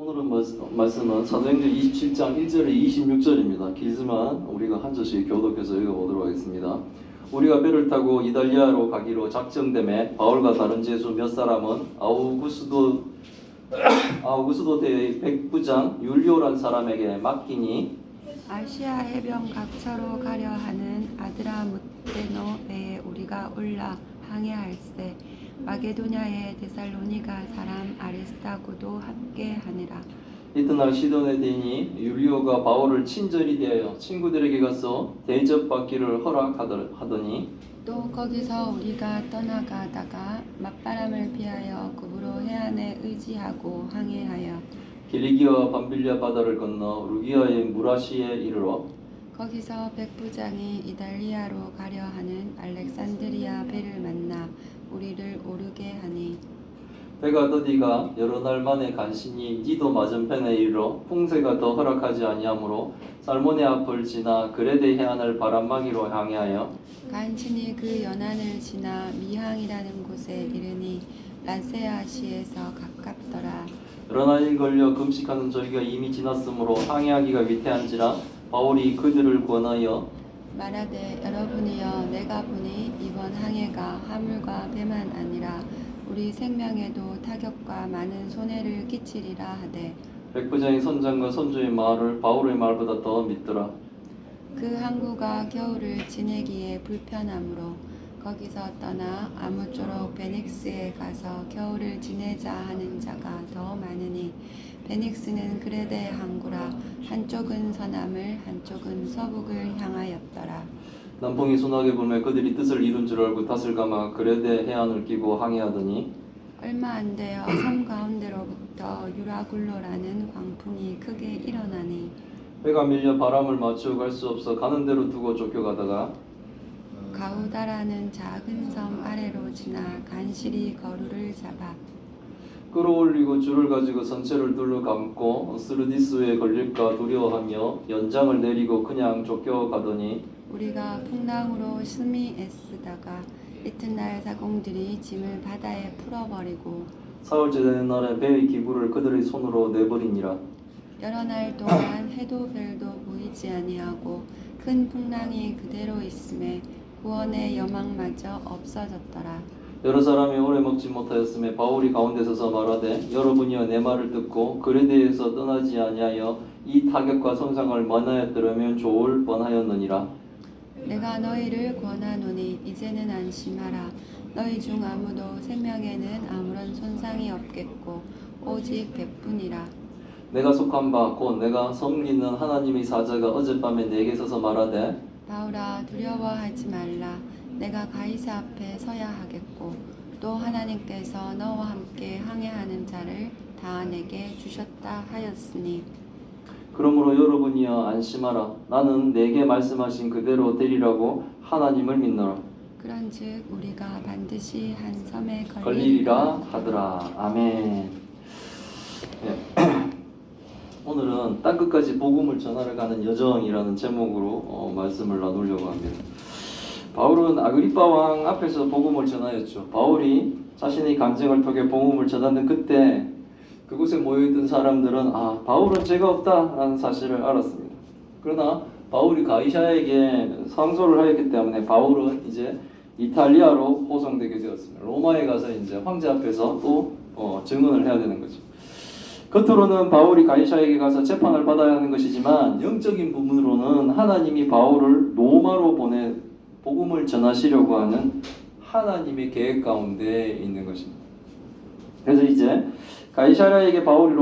오늘은 말씀은 사도행전 27장 1절에 26절입니다. 길지만 우리가 한 절씩 교독해서 읽어보도록 하겠습니다. 우리가 배를 타고 이달리아로 가기로 작정됨에 바울과 다른 제수 몇 사람은 아우구스도 대의 백부장 율리오란 사람에게 맡기니 아시아 해변 각처로 가려 하는 아드라무테노에 우리가 올라 항해할세. 마게도냐의 데살로니가 사람 아리스타고도 함께 하니라. 이튿날 시돈에 대니 율리오가 바울을 친절히 대하여 친구들에게 가서 대접받기를 허락하더니 또 거기서 우리가 떠나가다가 맞바람을 피하여 급으로 해안에 의지하고 항해하여 길리기와 밤빌리아 바다를 건너 루기아의 무라시에 이르러 거기서 백부장이 이달리아로 가려 하는 알렉산드리아 배를 만나 우리를 오르게 하니 배가 더디가 여러 날 만에 간신히 니도 맞은편에 이르러 풍세가 더 허락하지 아니하므로 살모네 앞을 지나 그레데 해안을 바람막이로 항해하여 간신히 그 연안을 지나 미항이라는 곳에 이르니 란세아시에서 가깝더라. 여러 날이 걸려 금식하는 저희가 이미 지났으므로 항해하기가 위태한지라 바울이 그들을 권하여 말하되 여러분이여 내가 보니 이번 항해가 화물과 배만 아니라 우리 생명에도 타격과 많은 손해를 끼치리라 하되 백부장이 선장과 선주의 말을 바울의 말보다 더 믿더라. 그 항구가 겨울을 지내기에 불편하므로 거기서 떠나 아무쪼록 베닉스에 가서 겨울을 지내자 하는 자가 더 많으니 베닉스는 그레데 항구라. 한쪽은 서남을 한쪽은 서북을 향하였더라. 남풍이 순하게 불며 그들이 뜻을 이룬 줄 알고 탓을 감아 그레데 해안을 끼고 항해하더니 얼마 안 되어 섬 가운데로부터 유라굴로라는 광풍이 크게 일어나니 배가 밀려 바람을 맞추어 갈 수 없어 가는 대로 두고 쫓겨가다가 가우다라는 작은 섬 아래로 지나 간실히 거루를 잡아 끌어올리고 줄을 가지고 선체를 둘러 감고 스르디스에 걸릴까 두려워하며 연장을 내리고 그냥 쫓겨가더니 우리가 풍랑으로 숨이 애쓰다가 이튿날 사공들이 짐을 바다에 풀어버리고 사흘째 되는 날에 배의 기구를 그들의 손으로 내버리니라. 여러 날 동안 해도 별도 보이지 아니하고 큰 풍랑이 그대로 있음에 구원의 여망마저 없어졌더라. 여러 사람이 오래 먹지 못하였음에 바울이 가운데 서서 말하되 여러분이여 내 말을 듣고 그레데에서 떠나지 아니하여 이 타격과 손상을 만하였더라면 좋을 뻔하였느니라. 내가 너희를 권하노니 이제는 안심하라. 너희 중 아무도 생명에는 아무런 손상이 없겠고 오직 백뿐이라. 내가 속한 바 곧 내가 섬기는 하나님의 사자가 어젯밤에 내게 서서 말하되 바울아 두려워하지 말라. 내가 가이사 앞에 서야 하겠고 또 하나님께서 너와 함께 항해하는 자를 다 내게 주셨다 하였으니 그러므로 여러분이여 안심하라. 나는 내게 말씀하신 그대로 되리라고 하나님을 믿노라. 그런즉 우리가 반드시 한 섬에 걸리리라 하더라. 아멘. 네. 오늘은 땅끝까지 복음을 전하러 가는 여정이라는 제목으로 말씀을 나누려고 합니다. 바울은 아그리빠 왕 앞에서 복음을 전하였죠. 바울이 자신의 간증을 통해 복음을 전하는 그때 그곳에 모여있던 사람들은 바울은 죄가 없다라는 사실을 알았습니다. 그러나 바울이 가이사에게 상소를 하였기 때문에 바울은 이제 이탈리아로 호송되게 되었습니다. 로마에 가서 이제 황제 앞에서 또 증언을 해야 되는 거죠. 겉으로는 바울이 가이사에게 가서 재판을 받아야 하는 것이지만 영적인 부분으로는 하나님이 바울을 로마로 보내 복음을 전하시려고 하는 하나님의 계획 가운데 있는 것입니다. 그래서 이제 가이사랴에서 바울이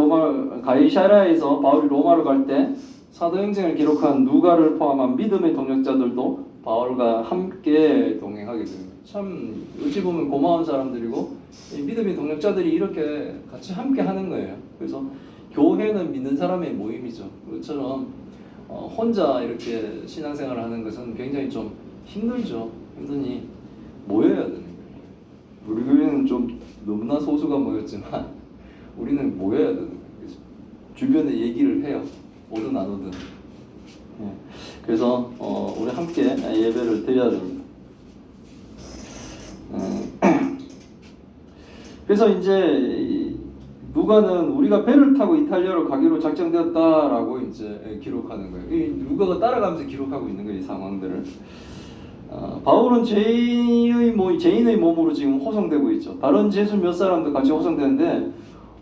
로마로 갈 때 사도행전을 기록한 누가를 포함한 믿음의 동역자들도 바울과 함께 동행하게 됩니다. 참 어찌 보면 고마운 사람들이고 믿음의 동역자들이 이렇게 같이 함께 하는 거예요. 그래서 교회는 믿는 사람의 모임이죠. 그것처럼 혼자 이렇게 신앙생활을 하는 것은 굉장히 좀 힘들죠. 힘드니 모여야 되는 거예요. 우리 교회는 좀 너무나 소수가 모였지만 우리는 모여야 되는 거예요. 주변에 얘기를 해요. 오든 안 오든. 그래서 우리 함께 예배를 드려야 됩니다. 그래서 이제 누가는 우리가 배를 타고 이탈리아로 가기로 작정되었다라고 이제 기록하는 거예요. 이 누가가 따라가면서 기록하고 있는 거예요, 이 상황들을. 바울은 죄인의 몸으로 지금 호송되고 있죠. 다른 제수 몇 사람도 같이 호송되는데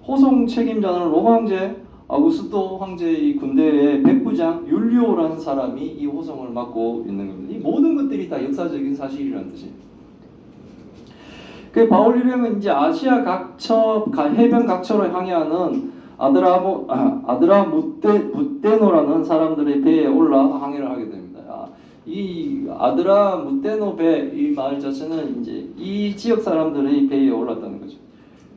호송 책임자는 로마 황제 아우구스도 황제의 군대의 백부장 율리오라는 사람이 이 호송을 맡고 있는 겁니다. 이 모든 것들이 다 역사적인 사실이라는 뜻입니다. 그 바울 일행은 이제 아시아 각처 해변 각처로 향해하는 아드라무테노라는 사람들의 배에 올라 항해를 하게 됩니다. 이 아드라무테노 배 이 마을 자체는 이제 이 지역 사람들의 배에 올랐다는 거죠.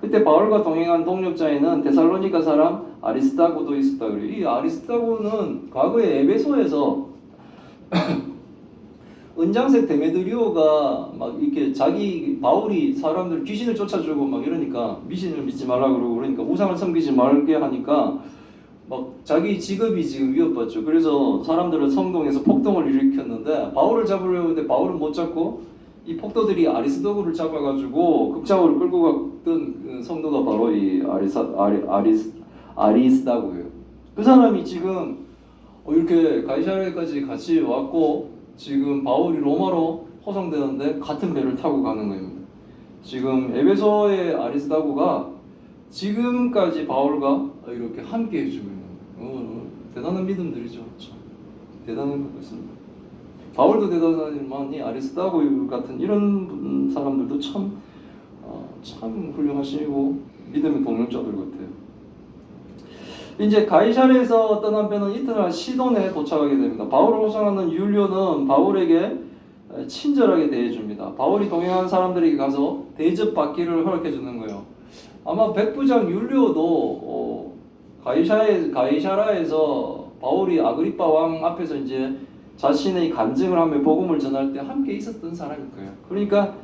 그때 바울과 동행한 동력자에는 데살로니가 사람 아리스다고도 있었다 그래요. 이 아리스다고는 과거에 에베소에서 은장색 데메드리오가 막 이렇게 자기 바울이 사람들 귀신을 쫓아주고 막 이러니까 미신을 믿지 말라 그러고 그러니까 우상을 섬기지 말게 하니까 막 자기 직업이 지금 위협받죠. 그래서 사람들은 성동에서 폭동을 일으켰는데 바울을 잡으려고 했는데 바울은 못 잡고 이 폭도들이 아리스도고를 잡아가지고 극장으로 끌고 갔던 그 성도가 바로 이 아리스다고예요. 그 사람이 지금 이렇게 가이사랴까지 같이 왔고 지금 바울이 로마로 호송되는데 같은 배를 타고 가는 거예요. 지금 에베소의 아리스다고가 지금까지 바울과 이렇게 함께 해주고 있는 거예요. 대단한 믿음들이죠. 참. 대단한 것 같습니다. 바울도 대단하지만 이 아리스다고 같은 이런 사람들도 참 훌륭하시고 믿음의 동력자들 같아요. 이제 가이사랴에서 떠난 배는 이튿날 시돈에 도착하게 됩니다. 바울을 호송하는 율리오는 바울에게 친절하게 대해줍니다. 바울이 동행한 사람들에게 가서 대접받기를 허락해 주는 거예요. 아마 백부장 율리오도 가이사랴에서 바울이 아그리파 왕 앞에서 이제 자신의 간증을 하며 복음을 전할 때 함께 있었던 사람일 거예요. 그러니까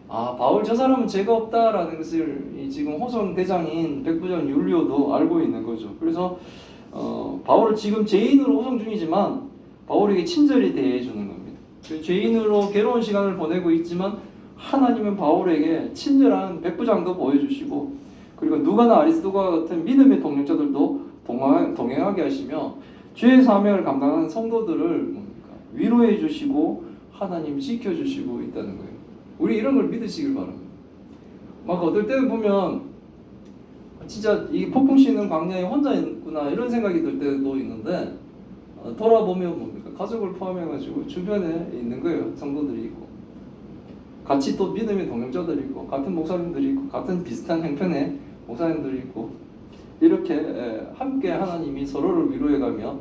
바울 저 사람은 죄가 없다라는 것을 지금 호송 대장인 백부장 율리오도 알고 있는 거죠. 그래서 바울을 지금 죄인으로 호송 중이지만 바울에게 친절히 대해주는 겁니다. 죄인으로 괴로운 시간을 보내고 있지만 하나님은 바울에게 친절한 백부장도 보여주시고 그리고 누가나 아리스도가 같은 믿음의 동력자들도 동행하게 하시며 죄의 사명을 감당하는 성도들을 위로해 주시고 하나님 지켜주시고 있다는 거예요. 우리 이런 걸 믿으시길 바랍니다. 막 어떨 때는 보면 진짜 이 폭풍 쉬는 광야에 혼자 있구나 이런 생각이 들 때도 있는데 돌아보면 뭡니까? 가족을 포함해가지고 주변에 있는 거예요. 성도들이 있고 같이 또 믿음의 동역자들이 있고 같은 목사님들이 있고 같은 비슷한 형편의 목사님들이 있고 이렇게 함께 하나님이 서로를 위로해가며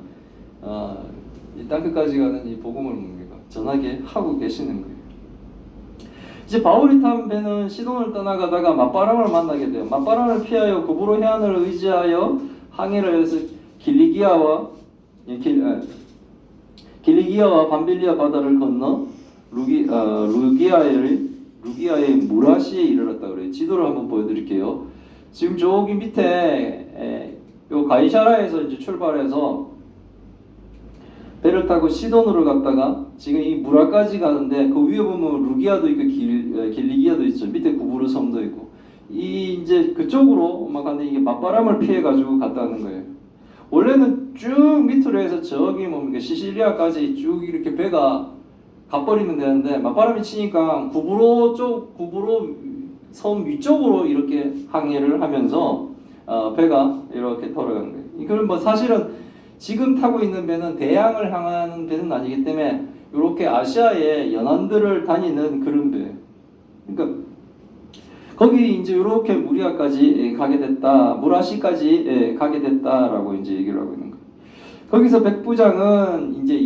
이 땅끝까지 가는 이 복음을 뭡니까? 전하게 하고 계시는 거예요. 이제 바울이 탄 배는 시돈을 떠나가다가 맞바람을 만나게 돼요. 맞바람을 피하여 구부로 해안을 의지하여 항해를 해서 길리기아와 밤빌리아 바다를 건너 루기아의 무라시에 이르렀다 그래요. 지도를 한번 보여드릴게요. 지금 저기 밑에 요 가이사라에서 이제 출발해서 배를 타고 시돈으로 갔다가 지금 이 무라까지 가는데 그 위에 보면 루기아도 있고 길리기아도 있죠. 밑에 구부르 섬도 있고 이 이제 그쪽으로 막 가는데 이게 맞바람을 피해 가지고 갔다는 거예요. 원래는 쭉 밑으로 해서 저기 뭡니까 시실리아까지 쭉 이렇게 배가 가버리면 되는데 맞바람이 치니까 구부로 섬 위쪽으로 이렇게 항해를 하면서 배가 이렇게 돌아가는 거예요. 이건 뭐 사실은 지금 타고 있는 배는 대양을 향하는 배는 아니기 때문에 이렇게 아시아의 연안들을 다니는 그런 배예요. 그러니까 거기 이제 이렇게 무리아까지 가게 됐다, 무라시까지 가게 됐다라고 이제 얘기를 하고 있는 거예요. 거기서 백부장은 이제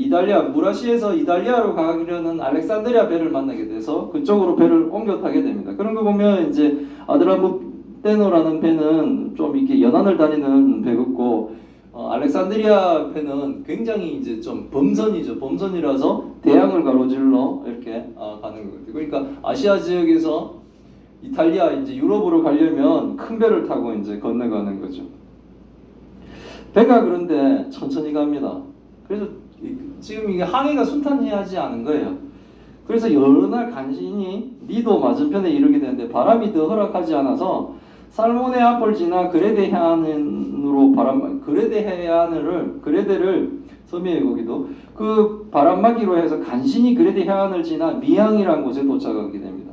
무라시에서 이탈리아로 가려는 알렉산드리아 배를 만나게 돼서 그쪽으로 배를 옮겨 타게 됩니다. 그런 거 보면 이제 아드라무테노라는 배는 좀 이렇게 연안을 다니는 배였고 알렉산드리아 배는 굉장히 이제 좀 범선이죠. 범선이라서 대양을 가로질러 이렇게 가는 거거든요. 그러니까 아시아 지역에서 이탈리아 이제 유럽으로 가려면 큰 배를 타고 이제 건너가는 거죠. 배가 그런데 천천히 갑니다. 그래서 지금 이게 항해가 순탄하지 않은 거예요. 그래서 여러 날 간신히 니도 맞은편에 이르게 되는데 바람이 더 허락하지 않아서 살모네 앞을 지나 그레데 해안으로 그레데를 섬이에요. 거기도 그 바람막이로 해서 간신히 그레데 해안을 지나 미항이라는 곳에 도착하게 됩니다.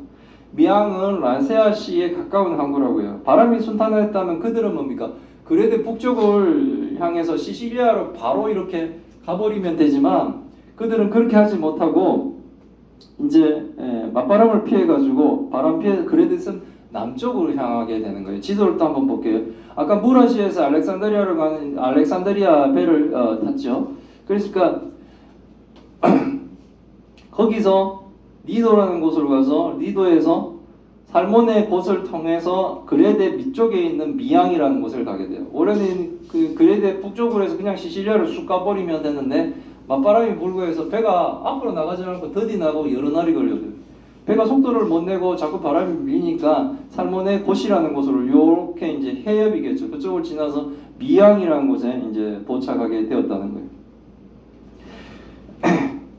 미항은 라세아시에 가까운 항구라고요. 바람이 순탄했다면 그들은 뭡니까? 그레데 북쪽을 향해서 시실리아로 바로 이렇게 가버리면 되지만 그들은 그렇게 하지 못하고 이제 맞바람을 피해가지고 바람 피해 그레데선 남쪽으로 향하게 되는 거예요. 지도를 또 한번 볼게요. 아까 무라시에서 알렉산드리아로 가는 알렉산드리아 배를 탔죠. 그러니까 거기서 리도라는 곳으로 가서 리도에서 살모네 곳을 통해서 그레데 밑쪽에 있는 미항이라는 곳을 가게 돼요. 원래는 그 그레데 북쪽으로 해서 그냥 시실리아로 쑥 가버리면 되는데 맞바람이 불고 해서 배가 앞으로 나가지 않고 더디 나고 여러 날이 걸려요. 배가 속도를 못 내고 자꾸 바람이 밀리니까 살모네 곳이라는 곳으로 이렇게 이제 해협이겠죠. 그쪽을 지나서 미항이라는 곳에 이제 도착하게 되었다는 거예요.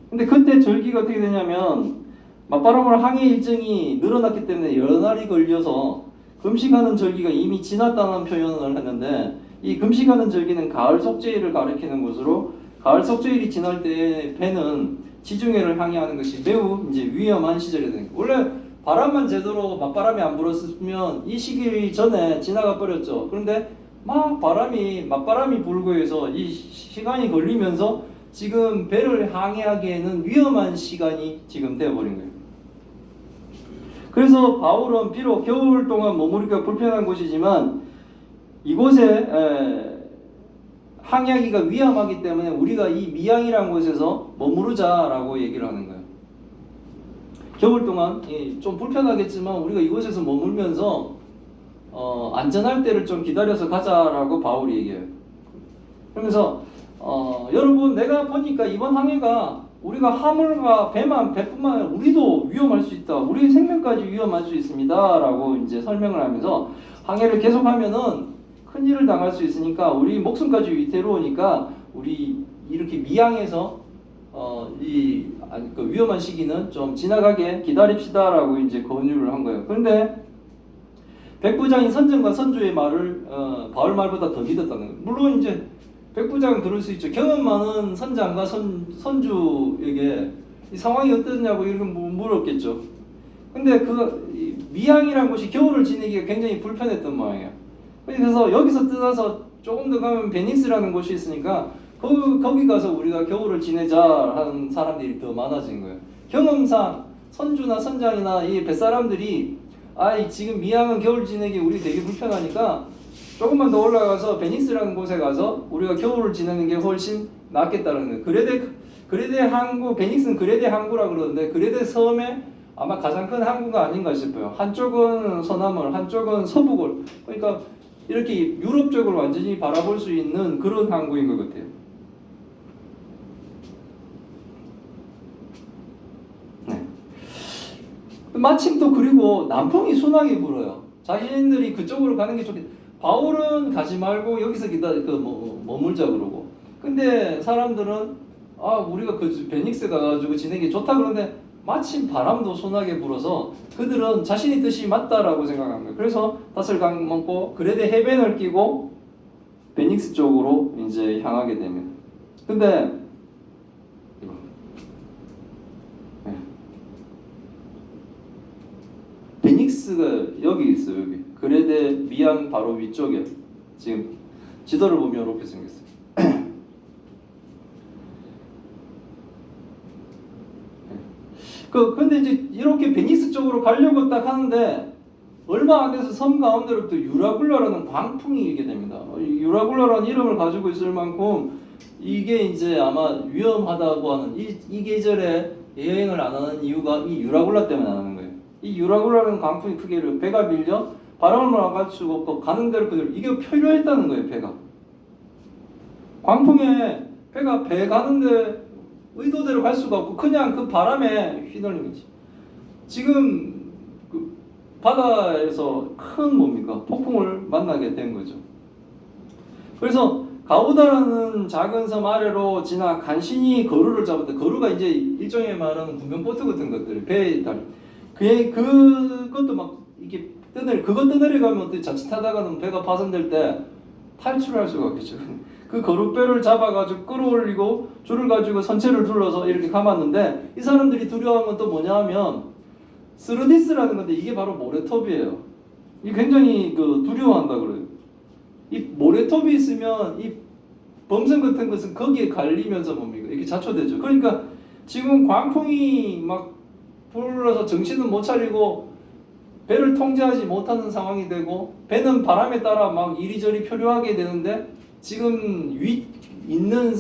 근데 그때 절기가 어떻게 되냐면 맞바람으로 항해 일정이 늘어났기 때문에 여러 날이 걸려서 금식하는 절기가 이미 지났다는 표현을 했는데 이 금식하는 절기는 가을 속죄일을 가리키는 것으로 가을 속죄일이 지날 때 배는 지중해를 향해하는 것이 매우 이제 위험한 시절이 되는 거예요. 원래 바람만 제대로 맞바람이 안 불었으면 이 시기 전에 지나가 버렸죠. 그런데 막 맞바람이 불고 해서 이 시간이 걸리면서 지금 배를 항해하기에는 위험한 시간이 지금 되어버린 거예요. 그래서 바울은 비록 겨울 동안 머무르기가 불편한 곳이지만 이곳에 항해하기가 위험하기 때문에 우리가 이 미항이라는 곳에서 머무르자라고 얘기를 하는 거예요. 겨울 동안 좀 불편하겠지만 우리가 이곳에서 머물면서 안전할 때를 좀 기다려서 가자라고 바울이 얘기해요. 그러면서 여러분 내가 보니까 이번 항해가 우리가 화물과 배뿐만 아니라 우리도 위험할 수 있다. 우리의 생명까지 위험할 수 있습니다. 라고 이제 설명을 하면서 항해를 계속하면은 큰일을 당할 수 있으니까 우리 목숨까지 위태로우니까 우리 이렇게 미항에서 그 위험한 시기는 좀 지나가게 기다립시다라고 이제 권유를 한 거예요. 그런데 백부장인 선정과 선주의 말을 바울 말보다 더 믿었다는 거예요. 물론 이제 백부장은 그럴 수 있죠. 경험 많은 선장과 선주에게 이 상황이 어떠냐고 이렇게 물었겠죠. 근데 그 미항이라는 곳이 겨울을 지내기가 굉장히 불편했던 모양이에요. 그래서 여기서 떠나서 조금 더 가면 베니스라는 곳이 있으니까 거기 가서 우리가 겨울을 지내자 하는 사람들이 더 많아진 거예요. 경험상 선주나 선장이나 이 뱃사람들이 지금 미항은 겨울 지내기 우리 되게 불편하니까 조금만 더 올라가서 베니스라는 곳에 가서 우리가 겨울을 지내는 게 훨씬 낫겠다는 거예요. 그레데 항구, 베니스는 그레데 항구라 그러는데 그레데 섬에 아마 가장 큰 항구가 아닌가 싶어요. 한쪽은 서남을, 한쪽은 서북을. 그러니까 이렇게 유럽 쪽을 완전히 바라볼 수 있는 그런 항구인 것 같아요. 네. 마침 또 그리고 남풍이 순하게 불어요. 자신들이 그쪽으로 가는 게 좋겠다. 바울은 가지 말고 여기서 머물자 그러고. 근데 사람들은 우리가 그 베닉스 가가지고 지내기 좋다 그러는데 마침 바람도 순하게 불어서 그들은 자신의 뜻이 맞다라고 생각한 거예요. 그래서 닷을 감고 그레데 해변을 끼고 베닉스 쪽으로 이제 향하게 됩니다. 근데 베닉스가 여기 있어요. 여기 그레데 미항 바로 위쪽에 지금 지도를 보면 이렇게 생겼어요. 근데 이제 이렇게 베니스 쪽으로 가려고 딱 하는데 얼마 안 돼서 섬 가운데로부터 유라굴라라는 광풍이 일게 됩니다. 유라굴라라는 이름을 가지고 있을 만큼 이게 이제 아마 위험하다고 하는 이 계절에 여행을 안 하는 이유가 이 유라굴라 때문에 안 하는 거예요. 이 유라굴라라는 광풍이 크게 배가 밀려 바람을 나갈 수가 없고 가는 대로 그대로 이게 표류했다는 거예요. 배가 광풍에 배가 배 가는데 의도대로 갈 수가 없고 그냥 그 바람에 휘날린 거지. 지금 그 바다에서 큰 폭풍을 만나게 된 거죠. 그래서 가우다라는 작은 섬 아래로 지나 간신히 거루를 잡았다. 거루가 이제 일종의 말하는 군병보트 같은 것들, 배에 달린. 그것도 막 이게 그거 떠내려가면 어떻게 자칫하다가는 배가 파손될 때 탈출할 수가 없겠죠. 그 거룩배를 잡아가지고 끌어올리고 줄을 가지고 선체를 둘러서 이렇게 감았는데 이 사람들이 두려워하는 건 또 뭐냐 하면 스르디스라는 건데 이게 바로 모래톱이에요. 이 굉장히 두려워한다 그래요. 이 모래톱이 있으면 이 범선 같은 것은 거기에 갈리면서 뭡니까? 이렇게 자초되죠. 그러니까 지금 광풍이 막 불어서 정신은 못 차리고 배를 통제하지 못하는 상황이 되고 배는 바람에 따라 막 이리저리 표류하게 되는데 지금 있는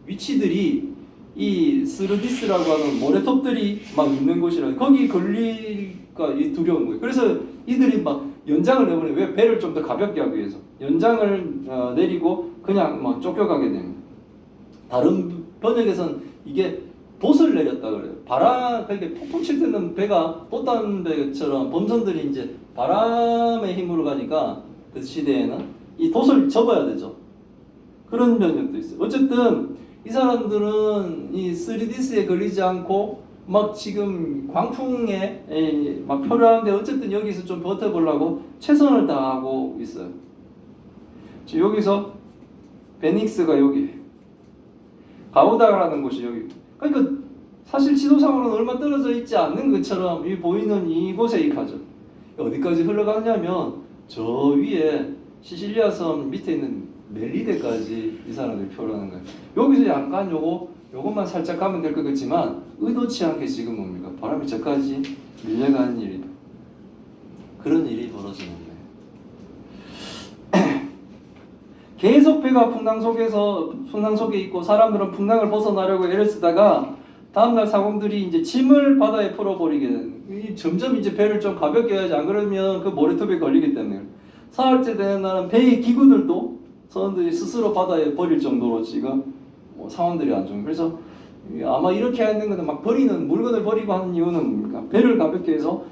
위치들이 이 스르디스라고 하는 모래톱들이 막 있는 곳이라 거기 걸릴까 이 두려운 거예요. 그래서 이들이 막 연장을 내버려요. 왜? 배를 좀 더 가볍게 하기 위해서 연장을 내리고 그냥 막 쫓겨가게 됩니다. 다른 번역에서는 이게 돛을 내렸다 그래요. 그러니까 폭풍 칠 때는 배가 돛단 배처럼 범선들이 이제 바람의 힘으로 가니까 그 시대에는 이 돛을 접어야 되죠. 그런 번역도 있어요. 어쨌든 이 사람들은 이 스리디스에 걸리지 않고 막 지금 광풍에 막 표류하는데 어쨌든 여기서 좀 버텨보려고 최선을 다하고 있어요. 지금 여기서 베닉스가 여기, 가우다라는 곳이 여기. 그러니까 사실 지도상으로는 얼마 떨어져 있지 않는 것처럼 이 보이는 이곳에 익하죠. 어디까지 흘러가냐면 저 위에 시실리아 섬 밑에 있는 멜리데까지 이 사람들이 표현하는 거예요. 여기서 약간 요것만 살짝 가면 될 것 같지만 의도치 않게 지금 뭡니까? 바람이 저까지 밀려가는 일이 그런 일이 벌어지는 거예요. 계속 배가 풍랑 속에 있고 사람들은 풍랑을 벗어나려고 애를 쓰다가 다음날 사공들이 이제 짐을 바다에 풀어버리게 되는 점점 이제 배를 좀 가볍게 해야지 안 그러면 그 모래톱에 걸리기 때문에 사흘째 되는 날은 배의 기구들도 선원들이 스스로 바다에 버릴 정도로 지금 상황들이 안 좋은. 그래서 아마 이렇게 하는 거는 막 물건을 버리고 하는 이유는 뭡니까? 배를 가볍게 해서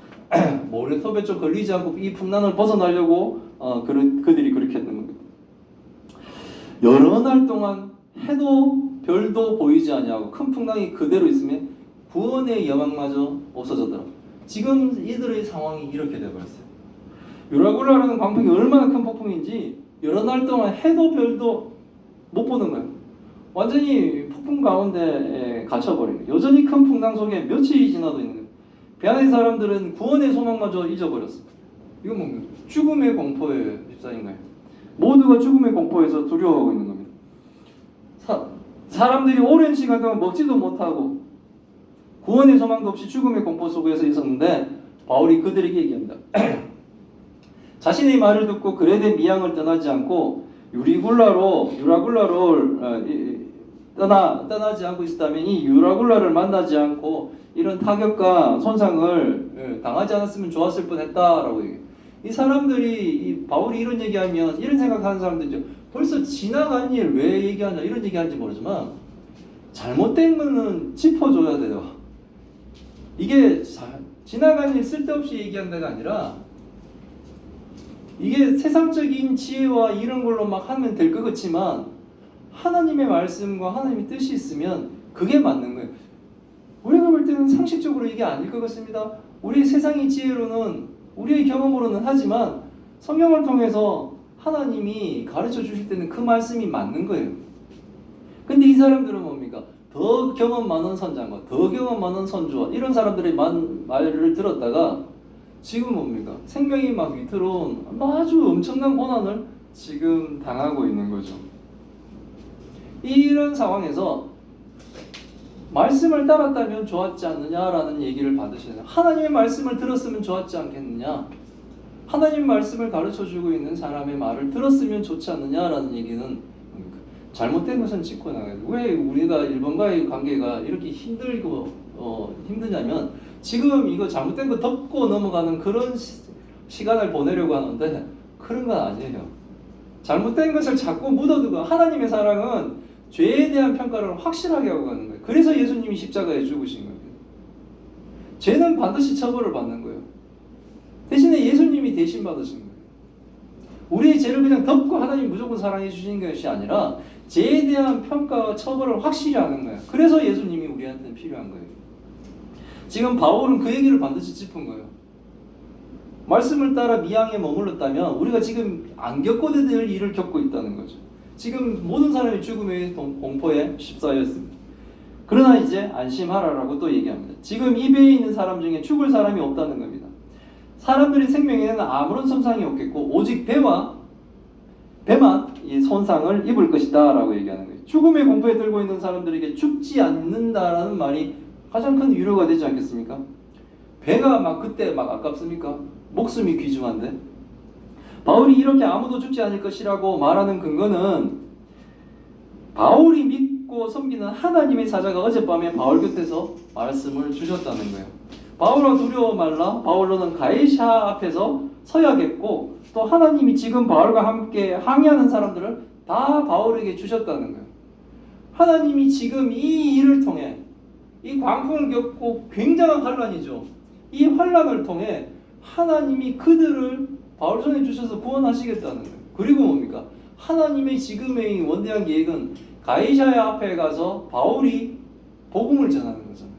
모래톱에 좀 걸리지 않고 이 풍랑을 벗어나려고 그들이 그렇게 했는 겁니다. 여러 날 동안 해도 별도 보이지 아니하고 큰 풍랑이 그대로 있으면 구원의 여망마저 없어졌더라. 지금 이들의 상황이 이렇게 되어버렸어요. 유라굴라라는 광풍이 얼마나 큰 폭풍인지 여러 날 동안 해도 별도 못 보는 거예요. 완전히 폭풍 가운데 갇혀버린 거예요. 여전히 큰 풍랑 속에 며칠이 지나도 있는 거예요. 배 안의 사람들은 구원의 소망마저 잊어버렸어요. 이건 뭡니까? 죽음의 공포의 입사인가요? 모두가 죽음의 공포에서 두려워하고 있는 겁니다. 사람들이 오랜 시간 동안 먹지도 못하고 구원의 소망도 없이 죽음의 공포 속에서 있었는데 바울이 그들에게 얘기합니다. 자신의 말을 듣고 그레데 미양을 떠나지 않고 유라굴라를 떠나지 않고 있었다면 이 유라굴라를 만나지 않고 이런 타격과 손상을 당하지 않았으면 좋았을 뻔했다라고 얘기해요. 이 사람들이 바울이 이런 얘기하면 이런 생각하는 사람들이죠. 벌써 지나간 일 왜 얘기하냐 이런 얘기하는지 모르지만 잘못된 거는 짚어줘야 돼요. 이게 지나간 일 쓸데없이 얘기한다가 아니라 이게 세상적인 지혜와 이런 걸로 막 하면 될 것 같지만 하나님의 말씀과 하나님의 뜻이 있으면 그게 맞는 거예요. 우리가 볼 때는 상식적으로 이게 아닐 것 같습니다. 우리 세상의 지혜로는 우리의 경험으로는 하지만 성경을 통해서 하나님이 가르쳐 주실 때는 그 말씀이 맞는 거예요. 근데 이 사람들은 뭡니까? 더 경험 많은 선장과 더 경험 많은 선주와 이런 사람들의 말을 들었다가 지금 뭡니까? 생명이 막 위태로운 아주 엄청난 고난을 지금 당하고 있는 거죠. 이런 상황에서 말씀을 따랐다면 좋았지 않느냐라는 얘기를 받으시는 하나님의 말씀을 들었으면 좋았지 않겠느냐? 하나님 말씀을 가르쳐주고 있는 사람의 말을 들었으면 좋지 않느냐라는 얘기는 뭡니까? 잘못된 것은 짚고 나가요. 왜 우리가 일본과의 관계가 이렇게 힘드냐면 지금 이거 잘못된 거 덮고 넘어가는 그런 시간을 보내려고 하는데 그런 건 아니에요. 잘못된 것을 자꾸 묻어두고 하나님의 사랑은 죄에 대한 평가를 확실하게 하고 가는 거예요. 그래서 예수님이 십자가에 죽으신 거예요. 죄는 반드시 처벌을 받는 거예요. 대신에 예수님이 대신 받으신 거예요. 우리의 죄를 그냥 덮고 하나님 무조건 사랑해 주신 것이 아니라 죄에 대한 평가와 처벌을 확실히 하는 거예요. 그래서 예수님이 우리한테는 필요한 거예요. 지금 바울은 그 얘기를 반드시 짚은 거예요. 말씀을 따라 미양에 머물렀다면 우리가 지금 안 겪어야 될 일을 겪고 있다는 거죠. 지금 모든 사람이 죽음의 공포에 휩싸였습니다. 그러나 이제 안심하라라고 또 얘기합니다. 지금 이 배에 있는 사람 중에 죽을 사람이 없다는 겁니다. 사람들의 생명에는 아무런 손상이 없겠고 오직 배만 이 손상을 입을 것이다 라고 얘기하는 거예요. 죽음의 공포에 들고 있는 사람들에게 죽지 않는다라는 말이 가장 큰 위로가 되지 않겠습니까? 배가 막 그때 막 아깝습니까? 목숨이 귀중한데 바울이 이렇게 아무도 죽지 않을 것이라고 말하는 근거는 바울이 믿고 섬기는 하나님의 사자가 어젯밤에 바울 곁에서 말씀을 주셨다는 거예요. 바울아 두려워 말라. 바울로는 가이사 앞에서 서야겠고 또 하나님이 지금 바울과 함께 항해하는 사람들을 다 바울에게 주셨다는 거예요. 하나님이 지금 이 일을 통해 이 광풍을 겪고 굉장한 환란이죠. 이 환란을 통해 하나님이 그들을 바울 손에 주셔서 구원하시겠다는 거예요. 그리고 뭡니까? 하나님의 지금의 원대한 계획은 가이사야 앞에 가서 바울이 복음을 전하는 거잖아요.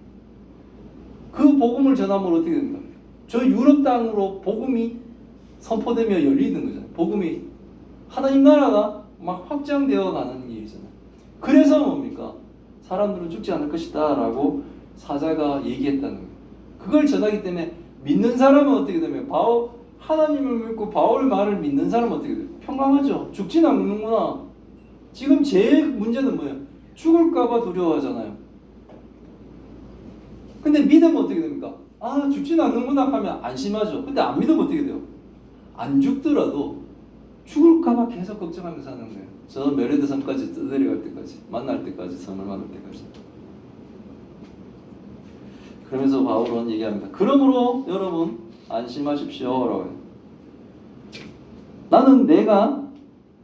그 복음을 전하면 어떻게 됩니까? 저 유럽 땅으로 복음이 선포되며 열리는 거잖아요. 복음이 하나님 나라가 막 확장되어 가는 일이잖아요. 그래서 뭡니까? 사람들은 죽지 않을 것이다 라고 사자가 얘기했다는 거예요. 그걸 전하기 때문에 믿는 사람은 어떻게 되면 하나님을 믿고 바울 말을 믿는 사람은 어떻게 돼요? 평강하죠. 죽진 않는구나. 지금 제일 문제는 뭐예요? 죽을까봐 두려워하잖아요. 근데 믿으면 어떻게 됩니까? 아 죽진 않는구나 하면 안심하죠. 근데 안 믿으면 어떻게 돼요? 안 죽더라도 죽을까봐 계속 걱정하면서 사는 거예요. 저 메레드 섬까지 떠내려갈 때까지, 만날 때까지, 섬을 만날 때까지. 그러면서 바울은 얘기합니다. 그러므로 여러분 안심하십시오라고 해요. 나는 내가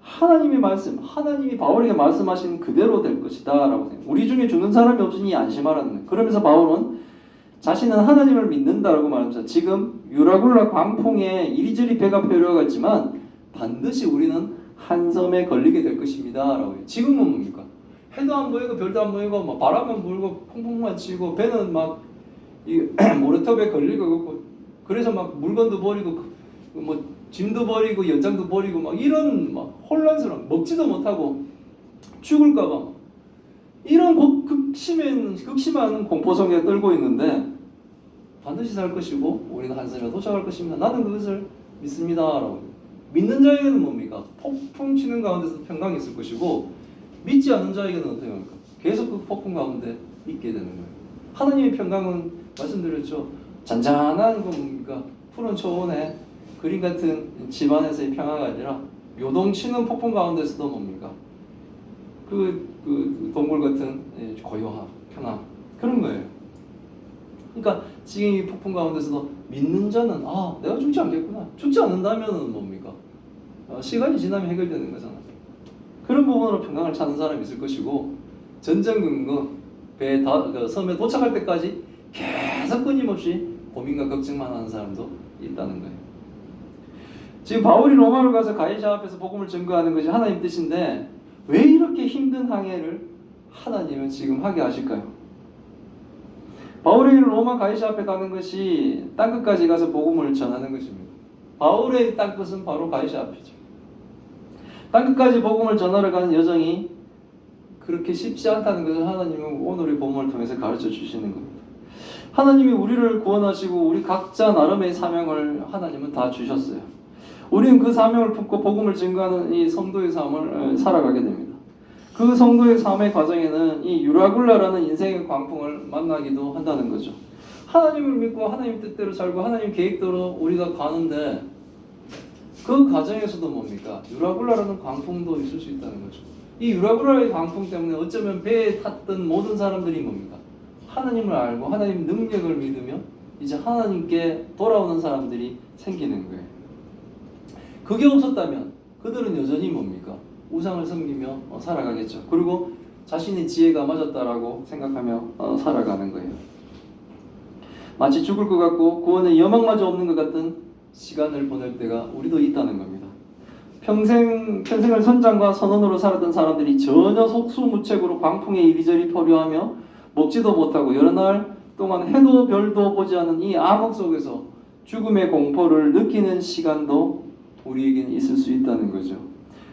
하나님의 말씀, 하나님이 바울에게 말씀하신 그대로 될 것이다 라고 생각해요. 우리 중에 죽는 사람이 없으니 안심하라는 거예요. 그러면서 바울은 자신은 하나님을 믿는다라고 말합니다. 지금 유라굴라 광풍에 이리저리 배가 표류하겠지만 반드시 우리는 한 섬에 걸리게 될 것입니다 라고 해요. 지금은 뭡니까? 해도 안 보이고 별도 안 보이고 막 바람만 불고 퐁퐁만 치고 배는 막 이 모래톱에 걸리고 그래서 막 물건도 버리고 뭐 짐도 버리고 연장도 버리고 막 이런 막 혼란스러운 먹지도 못하고 죽을까봐 이런 극심한 공포성에 떨고 있는데 반드시 살 것이고 우리는 한 섬에 도착할 것입니다. 나는 그것을 믿습니다 라고. 믿는 자에게는 뭡니까? 폭풍 치는 가운데서 평강이 있을 것이고 믿지 않는 자에게는 어떻게 합니까? 계속 그 폭풍 가운데 있게 되는 거예요. 하나님의 평강은 말씀드렸죠. 잔잔한 뭡니까? 푸른 초원에 그림 같은 집안에서의 평화가 아니라 요동치는 폭풍 가운데서도 뭡니까? 그 동굴 같은 고요함, 평화 그런 거예요. 그러니까 지금 이 폭풍 가운데서도 믿는 자는 아 내가 죽지 않겠구나. 죽지 않는다면은 뭡니까? 시간이 지나면 해결되는 거잖아. 그런 부분으로 평강을 찾는 사람이 있을 것이고 전전긍긍 그 섬에 도착할 때까지 계속 끊임없이 고민과 걱정만 하는 사람도 있다는 거예요. 지금 바울이 로마를 가서 가이사 앞에서 복음을 증거하는 것이 하나님 뜻인데 왜 이렇게 힘든 항해를 하나님은 지금 하게 하실까요? 바울이 로마 가이사 앞에 가는 것이 땅끝까지 가서 복음을 전하는 것입니다. 바울의 땅끝은 바로 가이사 앞이죠. 땅끝까지 복음을 전하러 가는 여정이 그렇게 쉽지 않다는 것을 하나님은 오늘의 본문을 통해서 가르쳐 주시는 겁니다. 하나님이 우리를 구원하시고 우리 각자 나름의 사명을 하나님은 다 주셨어요. 우리는 그 사명을 품고 복음을 증거하는 이 성도의 삶을 살아가게 됩니다. 그 성도의 삶의 과정에는 이 유라굴라라는 인생의 광풍을 만나기도 한다는 거죠. 하나님을 믿고 하나님 뜻대로 살고 하나님 계획대로 우리가 가는데 그 과정에서도 뭡니까? 유라굴라라는 광풍도 있을 수 있다는 거죠. 이 유라굴라의 광풍 때문에 어쩌면 배에 탔던 모든 사람들이 뭡니까? 하나님을 알고 하나님 능력을 믿으며 이제 하나님께 돌아오는 사람들이 생기는 거예요. 그게 없었다면 그들은 여전히 뭡니까? 우상을 섬기며 살아가겠죠. 그리고 자신의 지혜가 맞았다라고 생각하며 살아가는 거예요. 마치 죽을 것 같고 구원의 여망마저 없는 것 같은 시간을 보낼 때가 우리도 있다는 겁니다. 평생을 선장과 선원으로 살았던 사람들이 전혀 속수무책으로 광풍에 이리저리 포류하며 먹지도 못하고 여러 날 동안 해도 별도 보지 않은 이 암흑 속에서 죽음의 공포를 느끼는 시간도 우리에게는 있을 수 있다는 거죠.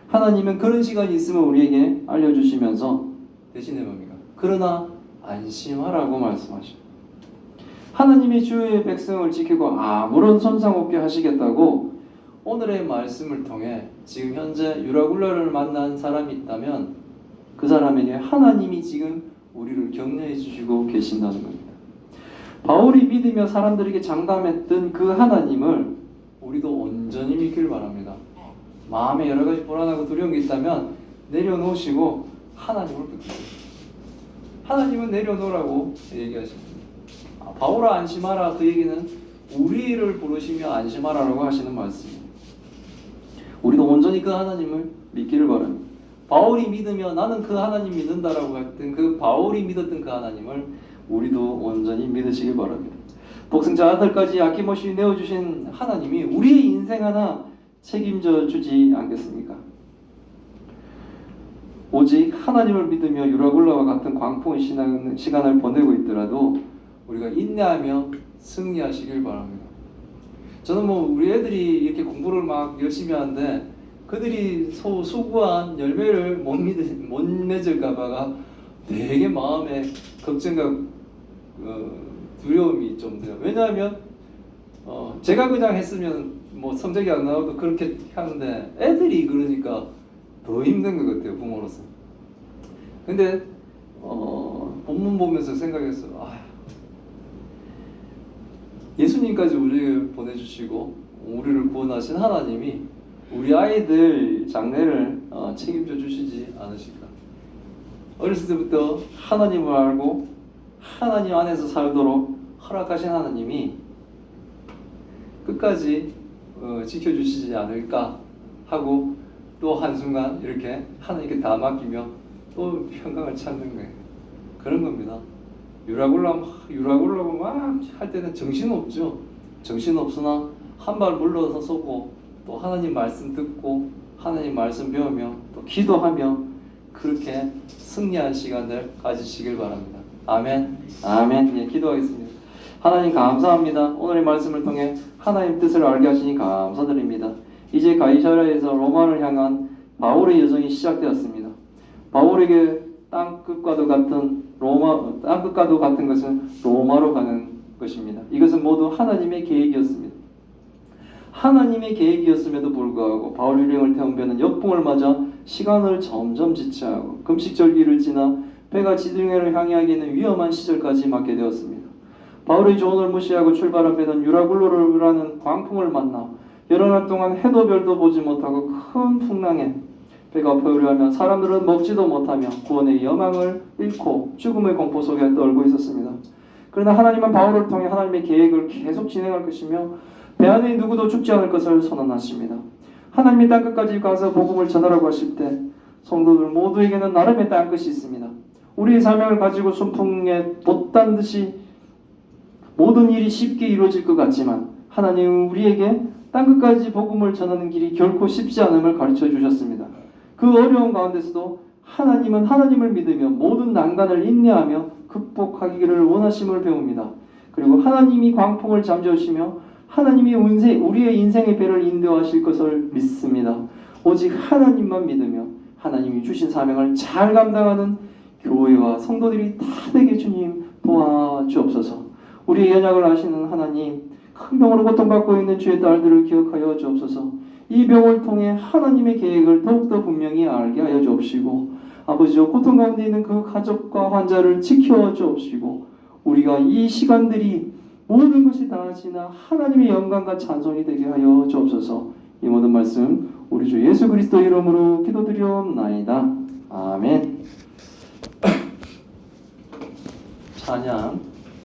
하나님은 그런 시간이 있으면 우리에게 알려주시면서 대신에 뭡니까? 그러나 안심하라고 말씀하셔요. 하나님이 주의 백성을 지키고 아무런 손상 없게 하시겠다고 오늘의 말씀을 통해 지금 현재 유라굴라를 만난 사람이 있다면 그 사람에게 하나님이 지금 우리를 격려해 주시고 계신다는 겁니다. 바울이 믿으며 사람들에게 장담했던 그 하나님을 우리도 온전히 믿기를 바랍니다. 마음에 여러 가지 불안하고 두려운 게 있다면 내려놓으시고 하나님을 붙드세요. 하나님은 내려놓으라고 얘기하십니다. 바울아 안심하라, 그 얘기는 우리를 부르시며 안심하라라고 하시는 말씀입니다. 우리도 온전히 그 하나님을 믿기를 바랍니다. 바울이 믿으며 나는 그 하나님 믿는다라고 했던 그 바울이 믿었던 그 하나님을 우리도 온전히 믿으시길 바랍니다. 독생자 아들까지 아낌없이 내어주신 하나님이 우리의 인생 하나 책임져 주지 않겠습니까? 오직 하나님을 믿으며 유라굴라와 같은 광풍의 시간을 보내고 있더라도 우리가 인내하며 승리하시길 바랍니다. 저는 우리 애들이 이렇게 공부를 막 열심히 하는데 그들이 수고한 열매를 못 맺을까봐가 되게 마음에 걱정과 두려움이 좀 돼요. 왜냐하면 제가 그냥 했으면 성적이 안 나와도 그렇게 하는데 애들이 그러니까 더 힘든 것 같아요, 부모로서. 근데 본문 보면서 생각했어요. 예수님까지 우리를 보내주시고 우리를 구원하신 하나님이 우리 아이들 장래를 책임져 주시지 않으실까. 어렸을 때부터 하나님을 알고 하나님 안에서 살도록 허락하신 하나님이 끝까지 지켜주시지 않을까 하고 또 한순간 이렇게 하나님께 다 맡기며 또 평강을 찾는 거예요. 그런 겁니다. 유라굴라고 막 할 때는 정신없죠. 정신없으나 한 발 물러서고 또 하나님 말씀 듣고 하나님 말씀 배우며 또 기도하며 그렇게 승리한 시간을 가지시길 바랍니다. 아멘. 아멘. 예, 기도하겠습니다. 하나님 감사합니다. 오늘의 말씀을 통해 하나님 뜻을 알게 하시니 감사드립니다. 이제 가이사랴에서 로마를 향한 바울의 여정이 시작되었습니다. 바울에게 땅끝과도 같은 것은 로마로 가는 것입니다. 이것은 모두 하나님의 계획이었습니다. 하나님의 계획이었음에도 불구하고 바울 유령을 태운 배는 역풍을 맞아 시간을 점점 지체하고 금식절기를 지나 배가 지중해를 향하기에는 위험한 시절까지 맞게 되었습니다. 바울의 조언을 무시하고 출발한 배는 유라굴로라는 광풍을 만나 여러 날 동안 해도 별도 보지 못하고 큰 풍랑에 배가 포효하며 사람들은 먹지도 못하며 구원의 여망을 잃고 죽음의 공포 속에 떨고 있었습니다. 그러나 하나님은 바울을 통해 하나님의 계획을 계속 진행할 것이며 배 안에 누구도 죽지 않을 것을 선언하십니다. 하나님이 땅끝까지 가서 복음을 전하라고 하실 때 성도들 모두에게는 나름의 땅끝이 있습니다. 우리의 사명을 가지고 순풍에 돛단 듯이 모든 일이 쉽게 이루어질 것 같지만 하나님은 우리에게 땅끝까지 복음을 전하는 길이 결코 쉽지 않음을 가르쳐 주셨습니다. 그 어려운 가운데서도 하나님은 하나님을 믿으며 모든 난관을 인내하며 극복하기를 원하심을 배웁니다. 그리고 하나님이 광풍을 잠재우시며 하나님이 우리의 인생의 배를 인도하실 것을 믿습니다. 오직 하나님만 믿으며 하나님이 주신 사명을 잘 감당하는 교회와 성도들이 다 되게 주님 도와주옵소서. 우리의 연약을 아시는 하나님, 큰 병으로 고통받고 있는 주의 딸들을 기억하여 주옵소서. 이 병을 통해 하나님의 계획을 더욱더 분명히 알게 하여 주옵시고 아버지여 고통 가운데 있는 그 가족과 환자를 지켜 주옵시고 우리가 이 시간들이 모든 것이 다 지나 하나님의 영광과 찬송이 되게 하여 주옵소서. 이 모든 말씀 우리 주 예수 그리스도 이름으로 기도드리옵나이다. 아멘. 찬양